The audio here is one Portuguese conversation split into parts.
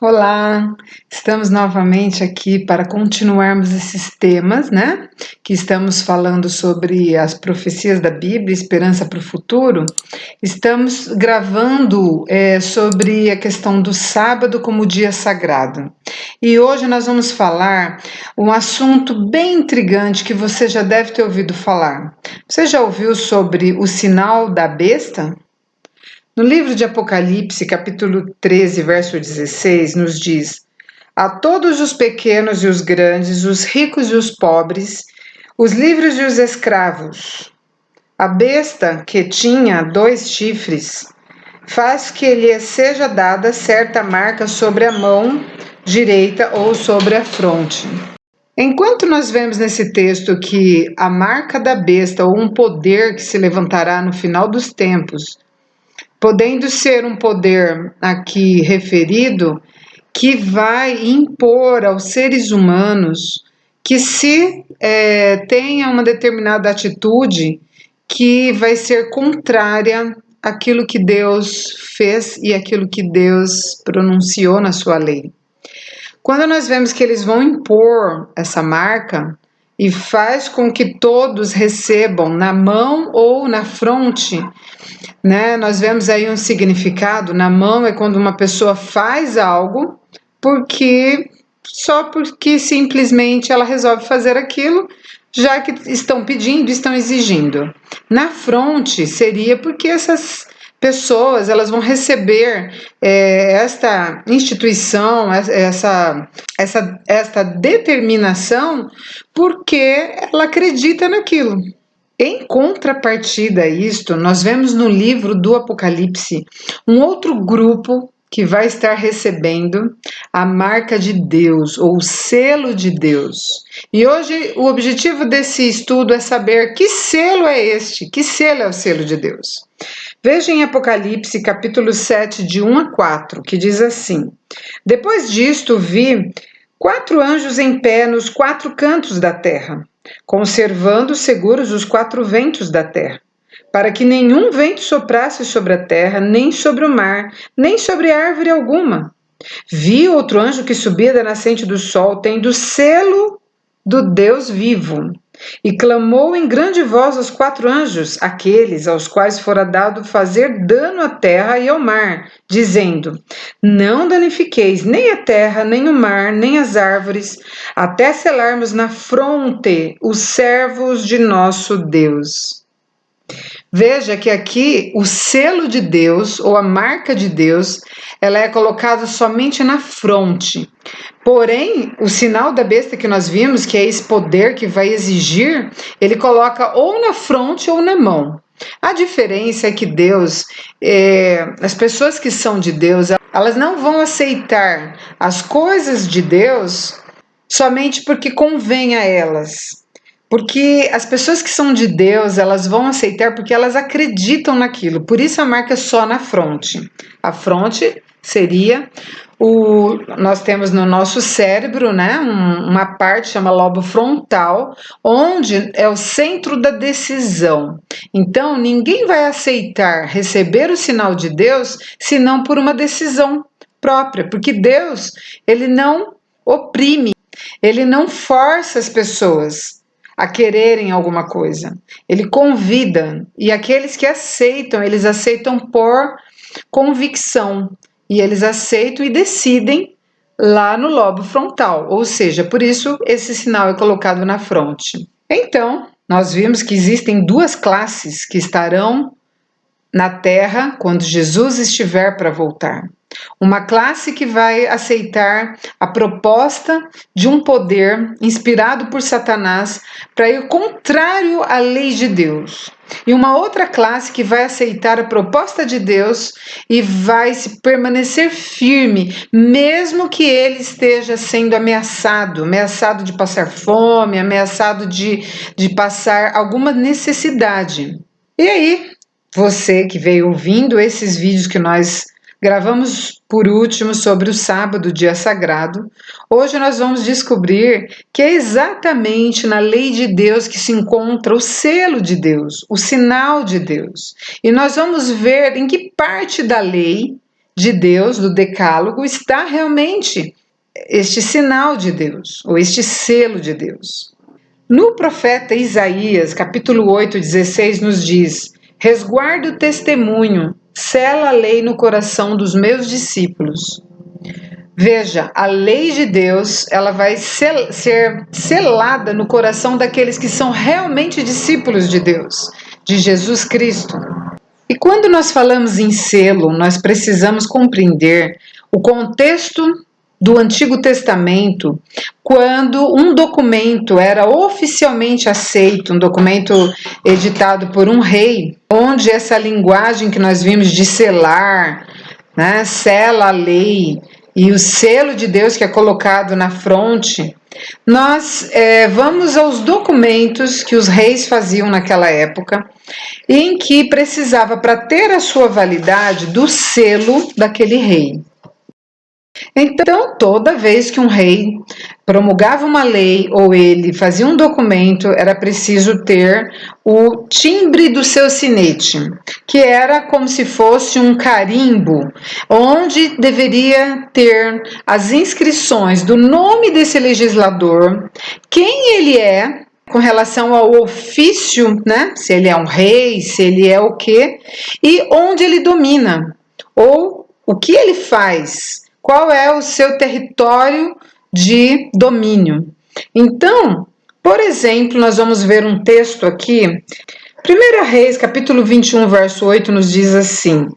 Olá, estamos novamente aqui para continuarmos esses temas, né? Que estamos falando sobre as profecias da Bíblia, esperança para o futuro. Estamos gravando sobre a questão do sábado como dia sagrado. E hoje nós vamos falar um assunto bem intrigante que você já deve ter ouvido falar. Você já ouviu sobre o sinal da besta? No livro de Apocalipse, capítulo 13, verso 16, nos diz: A todos os pequenos e os grandes, os ricos e os pobres, os livres e os escravos, a besta que tinha 2 chifres, faz que lhe seja dada certa marca sobre a mão direita ou sobre a fronte. Enquanto nós vemos nesse texto que a marca da besta ou um poder que se levantará no final dos tempos, podendo ser um poder aqui referido que vai impor aos seres humanos que se tenha uma determinada atitude que vai ser contrária àquilo que Deus fez e àquilo que Deus pronunciou na sua lei. Quando nós vemos que eles vão impor essa marca e faz com que todos recebam na mão ou na fronte, né? Nós vemos aí um significado. Na mão é quando uma pessoa faz algo só porque simplesmente ela resolve fazer aquilo, já que estão pedindo, estão exigindo. Na fronte seria porque essas pessoas elas vão receber esta instituição, esta determinação, porque ela acredita naquilo. Em contrapartida a isto, nós vemos no livro do Apocalipse um outro grupo que vai estar recebendo a marca de Deus, ou o selo de Deus. E hoje o objetivo desse estudo é saber que selo é este, que selo é o selo de Deus. Veja em Apocalipse capítulo 7, de 1 a 4, que diz assim: Depois disto vi 4 anjos em pé nos 4 cantos da terra, conservando seguros os 4 ventos da terra, para que nenhum vento soprasse sobre a terra, nem sobre o mar, nem sobre árvore alguma. Vi outro anjo que subia da nascente do sol, tendo o selo do Deus vivo, e clamou em grande voz aos 4 anjos, aqueles aos quais fora dado fazer dano à terra e ao mar, dizendo: Não danifiqueis nem a terra, nem o mar, nem as árvores, até selarmos na fronte os servos de nosso Deus. Veja que aqui o selo de Deus, ou a marca de Deus, ela é colocada somente na fronte. Porém, o sinal da besta que nós vimos, que é esse poder que vai exigir, ele coloca ou na fronte ou na mão. A diferença é que Deus, as pessoas que são de Deus, elas não vão aceitar as coisas de Deus somente porque convém a elas. Porque as pessoas que são de Deus, elas vão aceitar porque elas acreditam naquilo. Por isso a marca é só na fronte. A fronte seria nós temos no nosso cérebro, né, uma parte chama lobo frontal, onde é o centro da decisão. Então, ninguém vai aceitar receber o sinal de Deus senão por uma decisão própria, porque Deus, ele não oprime, ele não força as pessoas a quererem alguma coisa. Ele convida, e aqueles que aceitam, eles aceitam por convicção, e eles aceitam e decidem lá no lobo frontal, ou seja, por isso esse sinal é colocado na fronte. Então, nós vimos que existem 2 classes que estarão na terra quando Jesus estiver para voltar. Uma classe que vai aceitar a proposta de um poder inspirado por Satanás para ir contrário à lei de Deus. E uma outra classe que vai aceitar a proposta de Deus e vai se permanecer firme, mesmo que ele esteja sendo ameaçado de passar fome, ameaçado de passar alguma necessidade. E aí, você que veio ouvindo esses vídeos que nós gravamos por último sobre o sábado, dia sagrado, hoje nós vamos descobrir que é exatamente na lei de Deus que se encontra o selo de Deus, o sinal de Deus. E nós vamos ver em que parte da lei de Deus, do Decálogo, está realmente este sinal de Deus, ou este selo de Deus. No profeta Isaías, capítulo 8:16, nos diz: resguarda o testemunho, sela a lei no coração dos meus discípulos. Veja, a lei de Deus, ela vai ser selada no coração daqueles que são realmente discípulos de Deus, de Jesus Cristo. E quando nós falamos em selo, nós precisamos compreender o contexto do Antigo Testamento, quando um documento era oficialmente aceito, um documento editado por um rei, onde essa linguagem que nós vimos de selar, né, sela a lei, e o selo de Deus que é colocado na fronte, nós vamos aos documentos que os reis faziam naquela época, em que precisava, para ter a sua validade, do selo daquele rei. Então, toda vez que um rei promulgava uma lei ou ele fazia um documento, era preciso ter o timbre do seu sinete, que era como se fosse um carimbo, onde deveria ter as inscrições do nome desse legislador, quem ele é, com relação ao ofício, né? Se ele é um rei, se ele é o quê, e onde ele domina, ou o que ele faz, qual é o seu território de domínio. Então, por exemplo, nós vamos ver um texto aqui, 1 Reis, capítulo 21, verso 8, nos diz assim: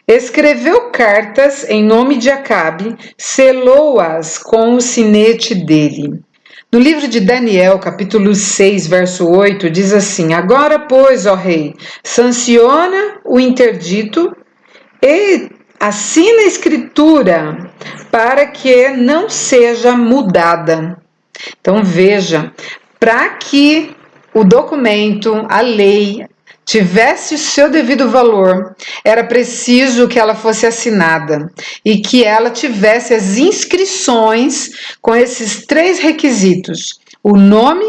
escreveu cartas em nome de Acabe, selou-as com o sinete dele. No livro de Daniel, capítulo 6, verso 8, diz assim: agora, pois, ó rei, sanciona o interdito e assina a escritura para que não seja mudada. Então veja, para que o documento, a lei, tivesse o seu devido valor, era preciso que ela fosse assinada e que ela tivesse as inscrições com esses 3 requisitos: o nome,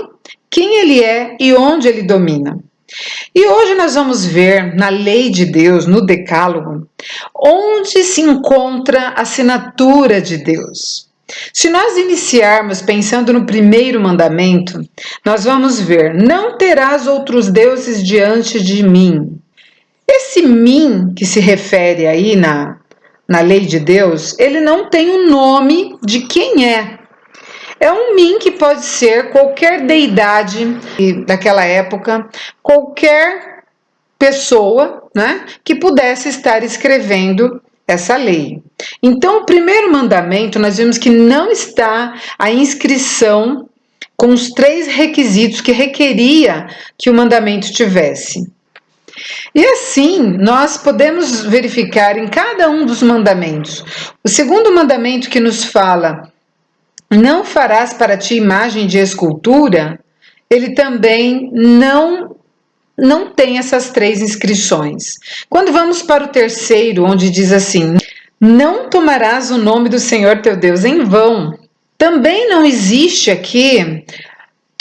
quem ele é e onde ele domina. E hoje nós vamos ver na lei de Deus, no Decálogo, onde se encontra a assinatura de Deus. Se nós iniciarmos pensando no primeiro mandamento, nós vamos ver: não terás outros deuses diante de mim. Esse mim que se refere aí na lei de Deus, ele não tem um nome de quem é. É um mim que pode ser qualquer deidade daquela época, qualquer pessoa, né, que pudesse estar escrevendo essa lei. Então, o primeiro mandamento, nós vimos que não está a inscrição com os 3 requisitos que requeria que o mandamento tivesse. E assim, nós podemos verificar em cada um dos mandamentos. O segundo mandamento que nos fala: não farás para ti imagem de escultura, ele também não tem essas 3 inscrições. Quando vamos para o terceiro, onde diz assim: não tomarás o nome do Senhor teu Deus em vão, também não existe aqui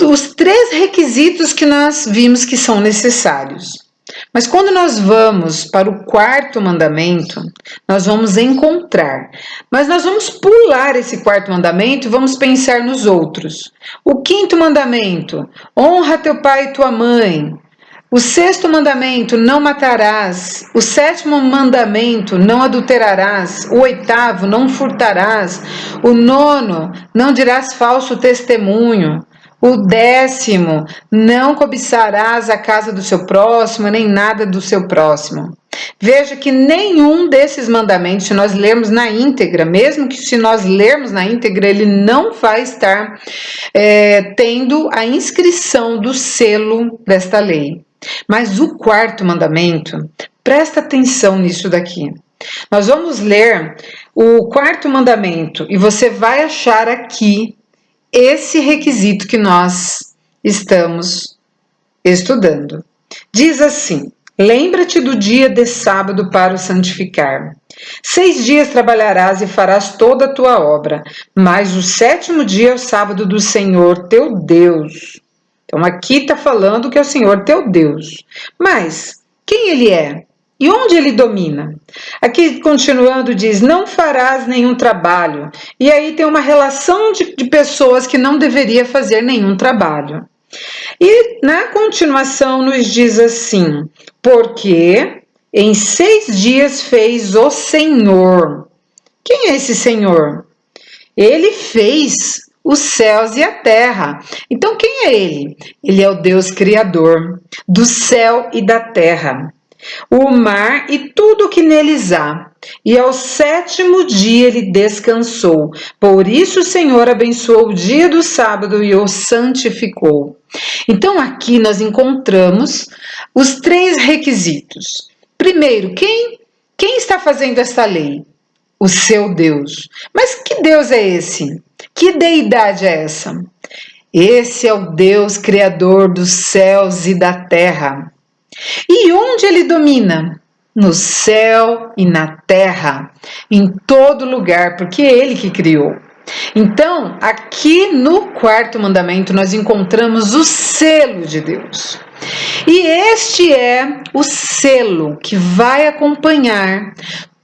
os 3 requisitos que nós vimos que são necessários. Mas quando nós vamos para o 4º mandamento, nós vamos encontrar. Mas nós vamos pular esse 4º mandamento e vamos pensar nos outros. O 5º mandamento: honra teu pai e tua mãe. O 6º mandamento: não matarás. O 7º mandamento: não adulterarás. O 8º: não furtarás. O 9º: não dirás falso testemunho. O 10º: não cobiçarás a casa do seu próximo, nem nada do seu próximo. Veja que nenhum desses mandamentos, se nós lermos na íntegra, mesmo que se nós lermos na íntegra, ele não vai estar tendo a inscrição do selo desta lei. Mas o 4º mandamento, presta atenção nisso daqui. Nós vamos ler o 4º mandamento e você vai achar aqui esse requisito que nós estamos estudando. Diz assim: lembra-te do dia de sábado para o santificar. 6 dias trabalharás e farás toda a tua obra, mas o 7º dia é o sábado do Senhor teu Deus. Então aqui está falando que é o Senhor teu Deus. Mas quem ele é? E onde ele domina? Aqui, continuando, diz: não farás nenhum trabalho. E aí tem uma relação de pessoas que não deveria fazer nenhum trabalho. E na continuação nos diz assim: porque em 6 dias fez o Senhor. Quem é esse Senhor? Ele fez os céus e a terra. Então quem é ele? Ele é o Deus Criador do céu e da terra, o mar e tudo o que neles há. E ao 7º dia ele descansou. Por isso o Senhor abençoou o dia do sábado e o santificou. Então aqui nós encontramos os 3 requisitos. Primeiro, quem está fazendo esta lei? O seu Deus. Mas que Deus é esse? Que deidade é essa? Esse é o Deus Criador dos céus e da terra. E onde ele domina? No céu e na terra, em todo lugar, porque é ele que criou. Então, aqui no 4º mandamento, nós encontramos o selo de Deus. E este é o selo que vai acompanhar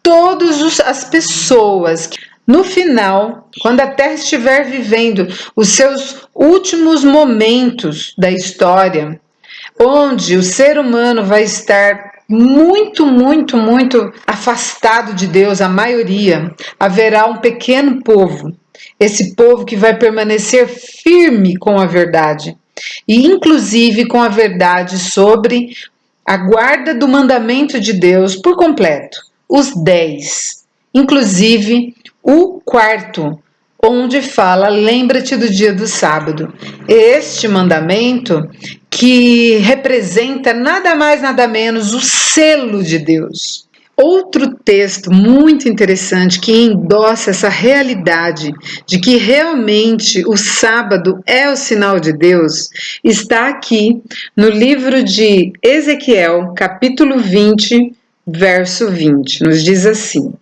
todas as pessoas. No final, quando a Terra estiver vivendo os seus últimos momentos da história, onde o ser humano vai estar muito afastado de Deus, a maioria, haverá um pequeno povo, esse povo que vai permanecer firme com a verdade, e inclusive com a verdade sobre a guarda do mandamento de Deus por completo, os 10, inclusive o 4º, onde fala: lembra-te do dia do sábado. Este mandamento que representa nada mais, nada menos o selo de Deus. Outro texto muito interessante que endossa essa realidade de que realmente o sábado é o sinal de Deus está aqui no livro de Ezequiel, capítulo 20, verso 20. Nos diz assim: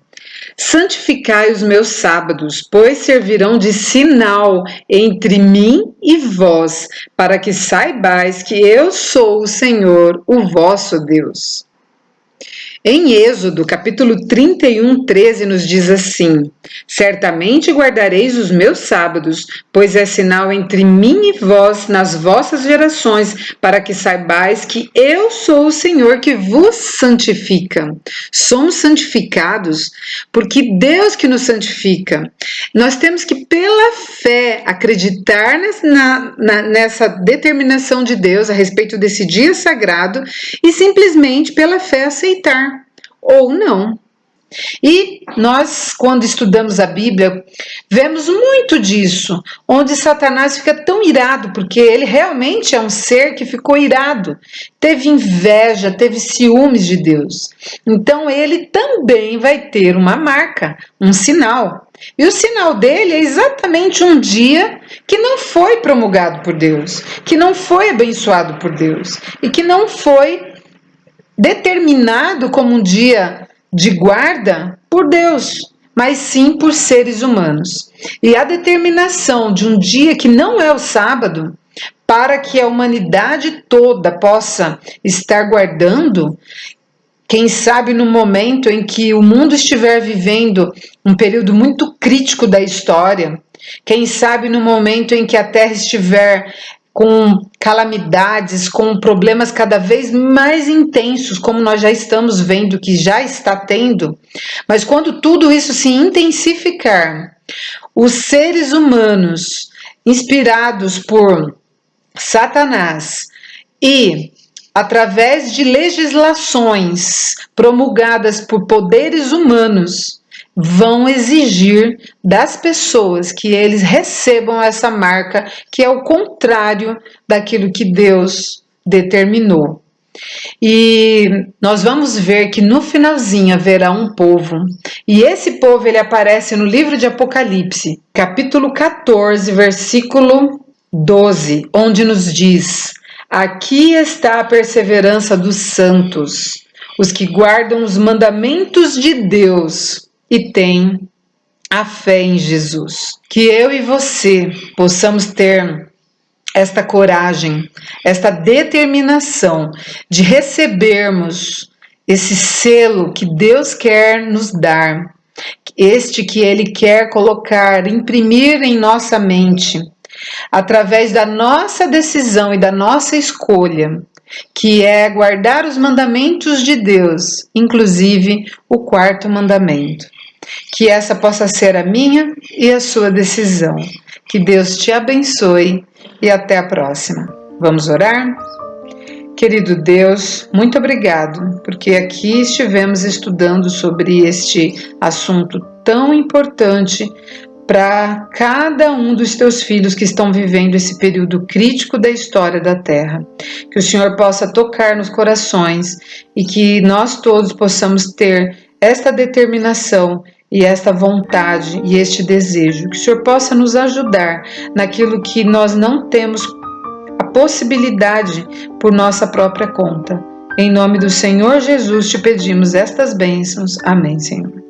santificai os meus sábados, pois servirão de sinal entre mim e vós, para que saibais que eu sou o Senhor, o vosso Deus. Em Êxodo, capítulo 31, 13, nos diz assim: certamente guardareis os meus sábados, pois é sinal entre mim e vós nas vossas gerações, para que saibais que eu sou o Senhor que vos santifica. Somos santificados porque Deus que nos santifica. Nós temos que, pela fé, acreditar nessa determinação de Deus a respeito desse dia sagrado e simplesmente pela fé aceitar. Ou não. E nós, quando estudamos a Bíblia, vemos muito disso, onde Satanás fica tão irado, porque ele realmente é um ser que ficou irado, teve inveja, teve ciúmes de Deus. Então ele também vai ter uma marca, um sinal. E o sinal dele é exatamente um dia que não foi promulgado por Deus, que não foi abençoado por Deus e que não foi determinado como um dia de guarda por Deus, mas sim por seres humanos. E a determinação de um dia que não é o sábado, para que a humanidade toda possa estar guardando, quem sabe no momento em que o mundo estiver vivendo um período muito crítico da história, quem sabe no momento em que a Terra estiver com calamidades, com problemas cada vez mais intensos, como nós já estamos vendo que já está tendo, mas quando tudo isso se intensificar, os seres humanos, inspirados por Satanás e através de legislações promulgadas por poderes humanos, vão exigir das pessoas que eles recebam essa marca, que é o contrário daquilo que Deus determinou. E nós vamos ver que no finalzinho haverá um povo, e esse povo ele aparece no livro de Apocalipse, capítulo 14, versículo 12, onde nos diz: aqui está a perseverança dos santos, os que guardam os mandamentos de Deus e tem a fé em Jesus. Que eu e você possamos ter esta coragem, esta determinação de recebermos esse selo que Deus quer nos dar, este que Ele quer colocar, imprimir em nossa mente, através da nossa decisão e da nossa escolha, que é guardar os mandamentos de Deus, inclusive o quarto mandamento. Que essa possa ser a minha e a sua decisão. Que Deus te abençoe e até a próxima. Vamos orar? Querido Deus, muito obrigado, porque aqui estivemos estudando sobre este assunto tão importante para cada um dos teus filhos que estão vivendo esse período crítico da história da Terra. Que o Senhor possa tocar nos corações e que nós todos possamos ter esta determinação e esta vontade e este desejo. Que o Senhor possa nos ajudar naquilo que nós não temos a possibilidade por nossa própria conta. Em nome do Senhor Jesus te pedimos estas bênçãos. Amém, Senhor.